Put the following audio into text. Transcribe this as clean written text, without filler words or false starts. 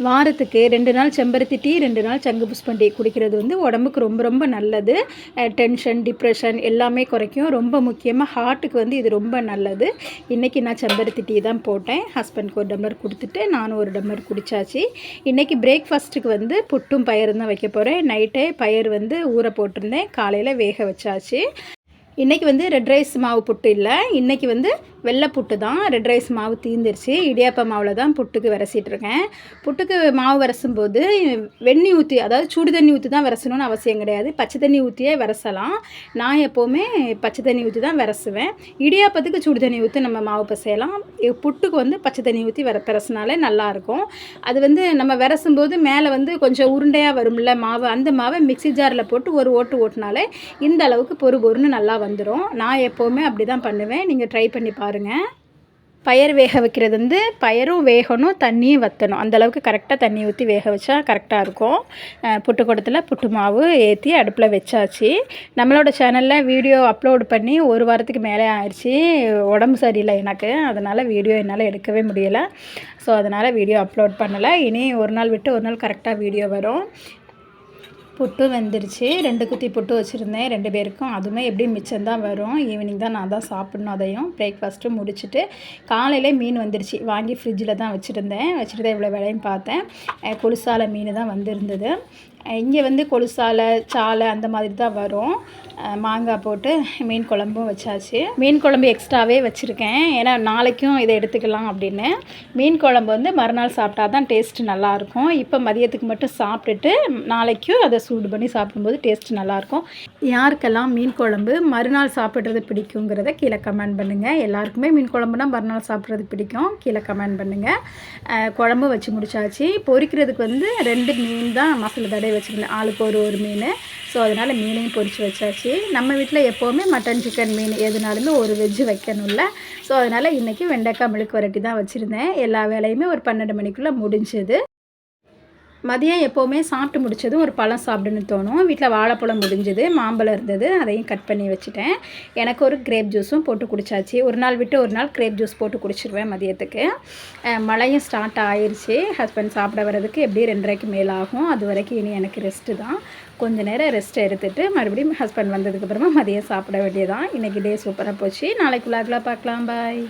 வாரத்துக்கு 2 நாள் செம்பருத்தி டீ, 2 நாள் சங்கு புஷ்பம் டீ குடிக்கிறது வந்து உடம்புக்கு ரொம்ப ரொம்ப நல்லது. டென்ஷன், டிப்ரெஷன் எல்லாமே குறைக்கும். ரொம்ப முக்கியமாக ஹார்ட்டுக்கு வந்து இது ரொம்ப நல்லது. இன்றைக்கி நான் செம்பருத்தி டீ தான் போட்டேன். ஹஸ்பண்ட்க்கு ஒரு டம்ளர் கொடுத்துட்டு நானும் ஒரு டம்ளர் குடித்தாச்சு. இன்றைக்கி பிரேக்ஃபாஸ்ட்டுக்கு வந்து புட்டும் பயரும் தான் வைக்க போகிறேன். நைட்டே பயறு வந்து ஊற போட்டிருந்தேன், காலையில் வேக வச்சாச்சு. இன்றைக்கி வந்து ரெட் ரைஸ் மாவு புட்டு இல்லை, இன்றைக்கி வந்து வெள்ளை புட்டு தான். ரெட் ரைஸ் மாவு தீர்ந்துருச்சு. இடியாப்ப மாவில் தான் புட்டுக்கு விரசிட்ருக்கேன். புட்டுக்கு மாவு விரசும் போது வெந்நீர் ஊற்றி, அதாவது சுடு தண்ணி ஊற்றி தான் விரசணும்னு அவசியம் கிடையாது. பச்சை தண்ணி ஊற்றியே விரசலாம். நான் எப்போவுமே பச்சை தண்ணி ஊற்றி தான் விரசுவேன். இடியாப்பத்துக்கு சுடு தண்ணி ஊற்றி நம்ம மாவு பிசையலாம். புட்டுக்கு வந்து பச்சை தண்ணி ஊற்றி பிசைனாலே நல்லாயிருக்கும். அது வந்து நம்ம விரசும்போது மேலே வந்து கொஞ்சம் உருண்டையாக வரும்ல மாவு, அந்த மாவை மிக்ஸி ஜாரில் போட்டு ஒரு ஓட்டு ஓட்டினாலே இந்த அளவுக்கு பொறு பொறுன்னு நல்லா வந்துடும். நான் எப்போவுமே அப்படி தான் பண்ணுவேன். நீங்கள் ட்ரை பண்ணி பாருங்கள். பயறு வேக வைக்கிறது வந்து பயரும் வேகணும், தண்ணியும் வற்றணும். அந்தளவுக்கு கரெக்டாக தண்ணி ஊற்றி வேக வச்சா கரெக்டாக இருக்கும். புட்டுக்கூடத்தில் புட்டு மாவு ஏற்றி அடுப்பில் வச்சாச்சு. நம்மளோட சேனலில் வீடியோ அப்லோடு பண்ணி ஒரு வாரத்துக்கு மேலே ஆயிடுச்சு. உடம்பு சரியில்லை எனக்கு, அதனால் வீடியோ என்னால் எடுக்கவே முடியலை. ஸோ அதனால் வீடியோ அப்லோட் பண்ணலை. இனி ஒரு நாள் விட்டு ஒரு நாள் கரெக்டாக வீடியோ வரும். புட்டு வெந்துருச்சு. 2 குத்தி புட்டு வச்சுருந்தேன் 2 பேருக்கும். அதுவுமே எப்படியும் மிச்சம்தான் வரும். ஈவினிங் தான் நான் தான் சாப்பிட்ணும். அதையும் பிரேக்ஃபாஸ்ட்டும் முடிச்சுட்டு காலையிலே மீன் வந்துருச்சு. வாங்கி ஃப்ரிட்ஜில் தான் வச்சுருந்தேன். வச்சுட்டு தான் இவ்வளோ வேலையும் பார்த்தேன். கொலுசால மீன் தான் வந்திருந்தது. இங்கே வந்து கொலுசாலை சாலை அந்த மாதிரி தான் வரும். மாங்காய் போட்டு மீன் குழம்பும் வச்சாச்சு. மீன் குழம்பு எக்ஸ்ட்ராவே வச்சுருக்கேன், ஏன்னா நாளைக்கும் இதை எடுத்துக்கலாம் அப்படின்னு. மீன் குழம்பு வந்து மறுநாள் சாப்பிட்டா தான் டேஸ்ட்டு நல்லாயிருக்கும். இப்போ மதியத்துக்கு மட்டும் சாப்பிட்டுட்டு நாளைக்கும் அதை சூடு பண்ணி சாப்பிடும்போது டேஸ்ட்டு நல்லாயிருக்கும். யாருக்கெல்லாம் மீன் குழம்பு மறுநாள் சாப்பிட்றது பிடிக்குங்கிறத கீழே கமெண்ட் பண்ணுங்கள். எல்லாருக்குமே மீன் குழம்புனா மறுநாள் சாப்பிட்றது பிடிக்கும். கீழே கமெண்ட் பண்ணுங்கள். குழம்பு வச்சு முடிச்சாச்சு. பொரிக்கிறதுக்கு வந்து 2 மீன் தான் மசாலா தடவை வச்சுருந்தேன். ஆளுக்கு ஒரு மீன். ஸோ அதனால் மீனையும் பொரித்து வச்சாச்சு. நம்ம வீட்டில் எப்போவுமே மட்டன், சிக்கன், மீன் எதுனாலுமே ஒரு வெஜ்ஜு வைக்கணும்ல. ஸோ அதனால் இன்றைக்கி வெண்டைக்காய் மெழுக்கு வரட்டி தான் வச்சுருந்தேன். எல்லா வேலையுமே ஒரு 12 மணிக்குள்ளே முடிஞ்சுது. மதியம் எப்போவுமே சாப்பிட்டு முடித்ததும் ஒரு பழம் சாப்பிடுன்னு தோணும். வீட்டில் வாழைப்பழம் முடிஞ்சுது, மாம்பழம் இருந்தது, அதையும் கட் பண்ணி வச்சுட்டேன். எனக்கு ஒரு கிரேப் ஜூஸும் போட்டு குடித்தாச்சு. ஒரு நாள் விட்டு ஒரு நாள் கிரேப் ஜூஸ் போட்டு குடிச்சிடுவேன் மதியத்துக்கு. மழையும் ஸ்டார்ட் ஆயிடுச்சு. ஹஸ்பண்ட் சாப்பிட வர்றதுக்கு எப்படியும் 2:30க்கு மேலே ஆகும். அது வரைக்கும் இனி எனக்கு ரெஸ்ட்டு தான். கொஞ்சம் நேரம் ரெஸ்ட் எடுத்துகிட்டு மறுபடியும் ஹஸ்பண்ட் வந்ததுக்கப்புறமா மதியம் சாப்பிட வேண்டியதான். இன்றைக்கி டே சூப்பராக போச்சு. நாளைக்கு விலாகில் பார்க்கலாம். பாய்.